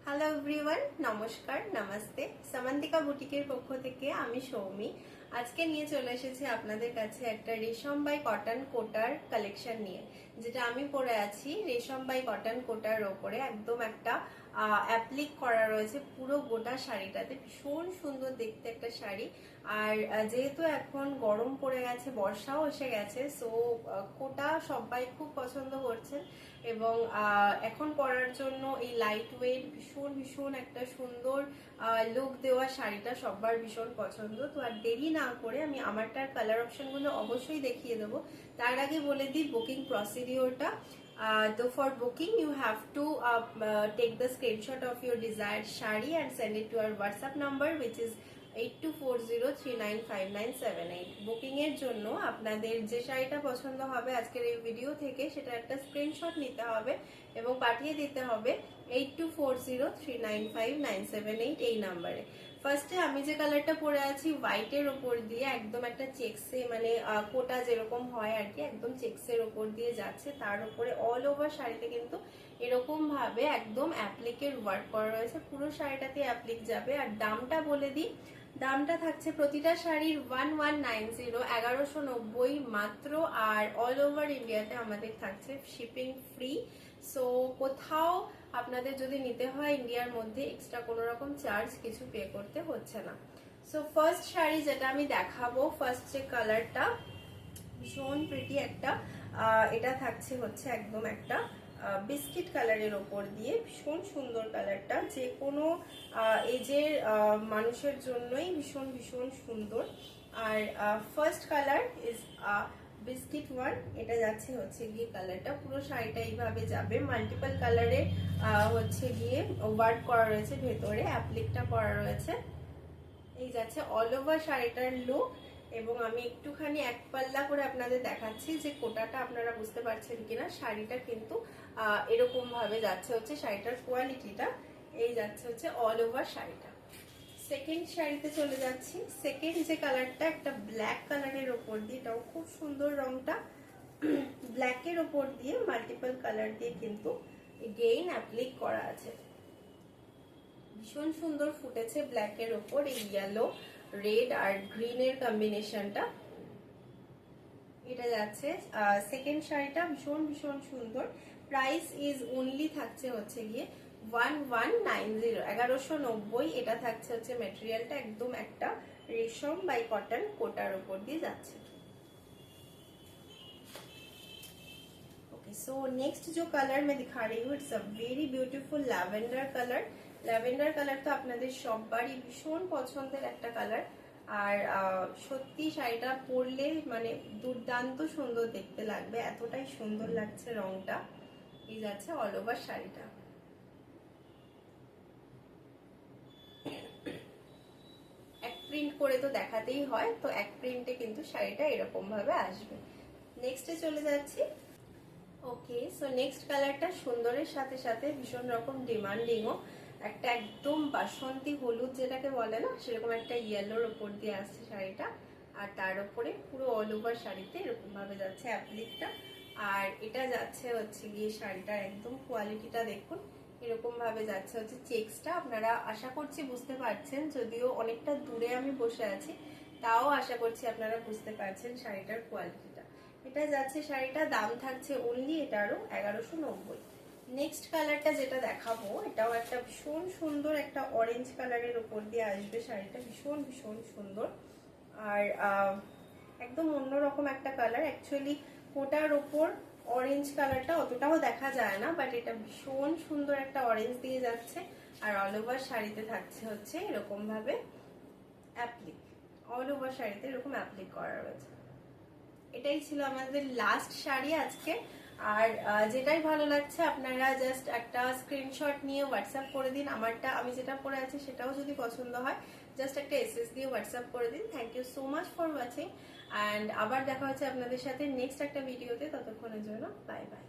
Hello everyone, নমস্কার, নমস্তে। সামান্তিকা বুটিকের পক্ষ থেকে আমি সৌমি আজকে নিয়ে চলে এসেছি আপনাদের কাছে একটা রেশম বাই কটন কোটার কালেকশন নিয়ে। যেটা আমি পরে আছি রেশম বাই কটন কোটার ওপরে একদম একটা অ্যাপ্লিক করা রয়েছে পুরো গোটা শাড়িটাতে। ভীষণ সুন্দর দেখতে একটা শাড়ি। আর যেহেতু এখন গরম পড়ে গেছে, বর্ষাও এসে গেছে, সো কোটা সবাই খুব পছন্দ করছেন এবং এখন পরার জন্য এই লাইট ওয়েট ভীষণ ভীষণ একটা সুন্দর লুক দেওয়া শাড়িটা সবার ভীষণ পছন্দ। তো আর দেরি না করে আমি আমারটার কালার অপশনগুলো অবশ্যই দেখিয়ে দেবো। তার আগে বলে দিই booking প্রসিডিওরটা। So for booking you have to take the screenshot of your desired shari and send it to our WhatsApp number which is 8240395978। Booking এর জন্য আপনাদের যে শাড়িটা পছন্দ হবে আজকের এই ভিডিও থেকে সেটা একটা স্ক্রিনশট নিতে হবে এবং পাঠিয়ে দিতে হবে 8240395978 এই নাম্বারে। ফার্স্টে আমি যে কালারটা পরে আছি হোয়াইটের ওপর দিয়ে একদম একটা চেক্সে, মানে কোটা যেরকম হয় আর কি, একদম চেক্সের ওপর দিয়ে যাচ্ছে। তার উপরে অল ওভার শাড়িতে কিন্তু এরকম ভাবে একদম অ্যাপ্লিকের ওয়ার্ক করা রয়েছে। পুরো শাড়িটাতে অ্যাপ্লিক যাবে। আর দামটা বলে দিই, দামটা থাকছে প্রতিটা শাড়ির 1190 মাত্র। আর অল ওভার ইন্ডিয়াতে আমাদের থাকছে শিপিং ফ্রি। সো কোথাও আপনাদের যদি নিতে হয় ইন্ডিয়ার মধ্যে এক্সট্রা কোনো রকম চার্জ কিছু পে করতে হচ্ছে না। সো ফার্স্ট শাড়ি যেটা আমি দেখাবো, ফার্স্ট যে কালারটা ভীষণ প্রিটি একটা, এটা থাকছে হচ্ছে একদম একটা বিস্কিট কালারের ওপর দিয়ে। ভীষণ সুন্দর কালারটা, যে কোনো এজের মানুষের জন্যই ভীষণ ভীষণ সুন্দর। আর first colour is biscuit one. এটা যাচ্ছে হচ্ছে গিয়ে কালারটা, পুরো শাড়িটা এইভাবে যাবে। মাল্টিপল কালারে হচ্ছে গিয়ে ওয়ার্ক করা রয়েছে, ভেতরে অ্যাপ্লিকটা করা রয়েছে। এই যাচ্ছে অল ওভার শাড়িটার লুক। এবং আমি একটুখানি এক পাল্লা করে আপনাদের দেখাচ্ছি যে কোটাটা আপনারা বুঝতে পারছেন কিনা। শাড়িটা কিন্তু এরকম ভাবে যাচ্ছে হচ্ছে শাড়িটার কোয়ালিটিটা। এই যাচ্ছে হচ্ছে অল ওভার শাড়িটা। সেকেন্ড শাড়িতে চলে যাচ্ছি। সেকেন্ড যে কালারটা একটা ব্ল্যাক কালারের ওপর দিয়ে, এটাও খুব সুন্দর রংটা। ব্ল্যাকের ওপর দিয়ে মাল্টিপল কালার দিয়ে কিন্তু এগেইন অ্যাপ্লিক করা আছে। ভীষণ সুন্দর ফুটেছে ব্ল্যাকের ওপর এই ইয়েলো, রেড আর গ্রিনের কম্বিনেশনটা। এটা যাচ্ছে সেকেন্ড শাড়িটা, ভীষণ ভীষণ সুন্দর। প্রাইস ইজ অনলি থাকছে হচ্ছে গিয়ে 1190। এটা থাকছে হচ্ছে মেটেরিয়ালটা একদম একটা রেশম বাই কটন কোটার উপর দিয়ে যাচ্ছে। ओके, सो नेक्स्ट जो कलर मैं दिखा रही हूँ it's a very beautiful lavender colour. Lavender কালারটা আপনাদের সবারই ভীষণ পছন্দের একটা কালার। আর সত্যি শাড়িটা পরলে মানে দুর্দান্ত সুন্দর দেখতে লাগবে, এতটাই সুন্দর লাগছে রংটা। এই যাচ্ছে অল ওভার শাড়িটা। এক প্রিন্ট করে তো দেখাতেই হয়, তো এক প্রিন্টে কিন্তু শাড়িটা এরকম ভাবে আসবে। নেক্সটে চলে যাচ্ছি। ওকে, সো নেক্সট কালারটা সুন্দরের সাথে সাথে ভীষণ রকম ডিমান্ডিংও। একটা একদম বাসন্তী হলুদ যেটাকে বলে না, সেরকম একটা ইয়েলোর ওপর দিয়ে আসছে শাড়িটা। আর তার উপরে পুরো অল ওভার শাড়িতে এরকম ভাবে যাচ্ছে অ্যাপ্লিকটা। আর এটা যাচ্ছে হচ্ছে গিয়ে শাড়িটার একদম কোয়ালিটিটা দেখুন, এরকম ভাবে যাচ্ছে হচ্ছে চেক্সটা। আপনারা আশা করছি বুঝতে পারছেন, যদিও অনেকটা দূরে আমি বসে আছি, তাও আশা করছি আপনারা বুঝতে পারছেন শাড়িটার কোয়ালিটিটা। এটা যাচ্ছে শাড়িটা, দাম থাকছে অনলি এটারও 1190। নেক্সট কালারটা যেটা দেখাবো এটাও একটা ভীষণ সুন্দর একটা অরেঞ্জ কালারের উপর দিয়ে আসবে শাড়িটা। ভীষণ ভীষণ সুন্দর আর একদম অন্যরকম একটা কালার। অ্যাকচুয়ালি কোটার ওপর অরেঞ্জ কালারটা অতটাও দেখা যায় না, বাট এটা ভীষণ সুন্দর একটা অরেঞ্জ দিয়ে যাচ্ছে। আর অল ওভার শাড়িতে থাকছে হচ্ছে এরকম ভাবে অ্যাপ্লিক, অল ওভার শাড়িতে এরকম অ্যাপ্লিক করা রয়েছে। এটাই ছিল আমাদের লাস্ট শাড়ি আজকে। আর যেটাই ভালো লাগছে আপনারা জাস্ট একটা স্ক্রিনশট নিয়ে হোয়াটসঅ্যাপ করে দিন। আমারটা আমি যেটা পরে আছি সেটাও যদি পছন্দ হয় জাস্ট একটা এসএস দিয়ে হোয়াটসঅ্যাপ করে দিন। Thank you so much for watching. And আবার দেখা হচ্ছে আপনাদের সাথে নেক্সট একটা ভিডিওতে। ততক্ষণের জন্য বাই বাই।